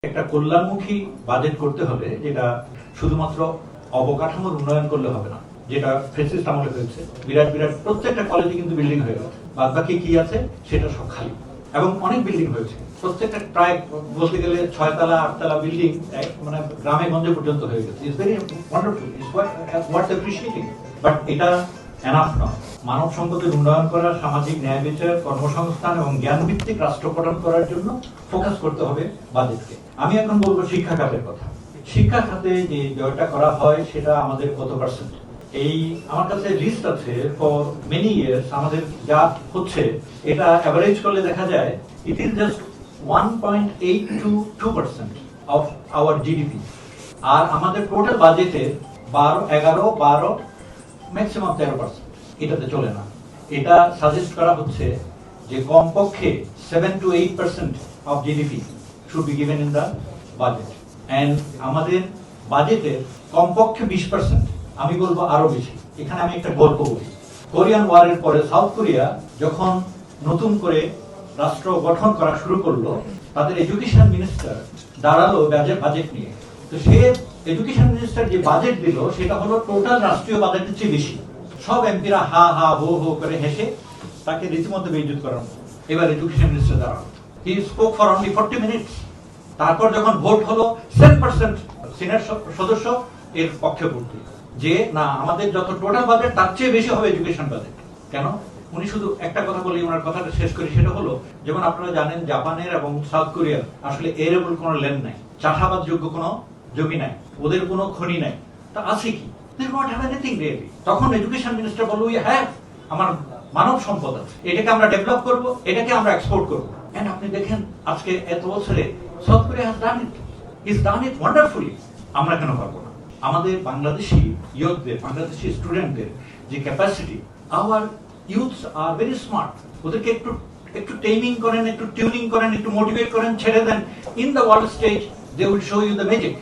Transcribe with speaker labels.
Speaker 1: একটা কল্যাণমুখী বাজেট করতে হলে যেটা শুধুমাত্র অবকাঠামোর উন্নয়ন করলে হবে না, যেটা ফ্যাসিস্ট আমলে হয়েছে। বিরাট বিরাট প্রত্যেকটা কলেজে কিন্তু বিল্ডিং হয়ে গেছে, বাদ বাকি কি আছে সেটা সব খালি, এবং অনেক বিল্ডিং হয়েছে। প্রত্যেকটা প্রায় বলতে গেলে 6 তলা 8 তলা বিল্ডিং মানে গ্রামে গঞ্জে পর্যন্ত হয়ে গেছে। It's very wonderful, it's worth অ্যাপ্রিশিয়েটিং, but এটা এনাফ নয়। মানব সম্পদের উন্নয়ন করা, সামাজিক ন্যায় বিচার, কর্মসংস্থান এবং জ্ঞান ভিত্তিক রাষ্ট্র গঠন করার জন্য ফোকাস করতে হবে বাজেটকে। আমি এখন বলবো শিক্ষা খাতের কথা। শিক্ষা খাতে যে ব্যয়টা করা হয় সেটা আমাদের কত পার্সেন্ট? এই আমার কাছে লিস্ট আছে ফর মেনি ইয়ার্স। আমাদের যা হচ্ছে এটা অ্যাভারেজ করলে দেখা যায় it is just 1.8 to 2% of our GDP. আর আমাদের টোটাল বাজেটে 11-12 ম্যাক্সিমাম 13%। এটাতে চলে না। এটা সাজেস্ট করা হচ্ছে যে কমপক্ষে 7 to 8% of GDP should be given in the budget. And আমাদের বাজেটের কমপক্ষে 20%, আমি বলবো আরো বেশি। এখানে আমি একটা গল্প বলি। কোরিয়ান ওয়ারের পরে সাউথ কোরিয়া যখন নতুন করে রাষ্ট্র গঠন করা শুরু করলো, তাদের এডুকেশন মিনিস্টার দাঁড়ালো বাজেট নিয়ে। তো সে এডুকেশন মিনিস্টার যে বাজেট দিল সেটা হলো টোটাল রাষ্ট্রীয় বাজেটের চেয়ে বেশি। সব এমপিরা হা হা হো হো করে হেসে তাকে রীতিমতো বেইজ্জত করানো। এবার এডুকেশন মিনিস্টার দাঁড়ালো, he spoke for only 40 minutes. তারপর যখন ভোট হলো 7% সিনেট সদস্য এর পক্ষে ভোট দিল যে না, আমাদের যত টোটাল বাজেট তার চেয়ে বেশি হবে এডুকেশন বাজেট। কেন? উনি শুধু একটা কথা বলি, ওনার কথাটা শেষ করি। সেটা হলো, যেমন আপনারা জানেন জাপানের এবং সাউথ কোরিয়ার আসলে এরেবল কোনো ল্যান্ড নাই, চাষাবাদ যোগ্য কোনো জমি নাই, ওদের কোনো খনি নাই। তা আছে কি? They don't have anything really. তখন এডুকেশন মিনিস্টার বলল, হ্যাঁ আমার মানব সম্পদ আছে, এটাকে আমরা ডেভেলপ করব, এটাকে আমরা এক্সপোর্ট করব। এন্ড আপনি দেখেন আজকে এত বছরে south Korea has done it. He's done it wonderfully. আমরা কেন পারবো না? আমাদের বাংলাদেশি ইয়ুথদের, বাংলাদেশি স্টুডেন্টদের যে capacity, our youths are very smart. ওদেরকে একটু টেইমিং করেন, একটু টিউনিং করেন, একটু মোটিভেট করেন, ছেড়ে দেন, in the world stage they will show you the magic.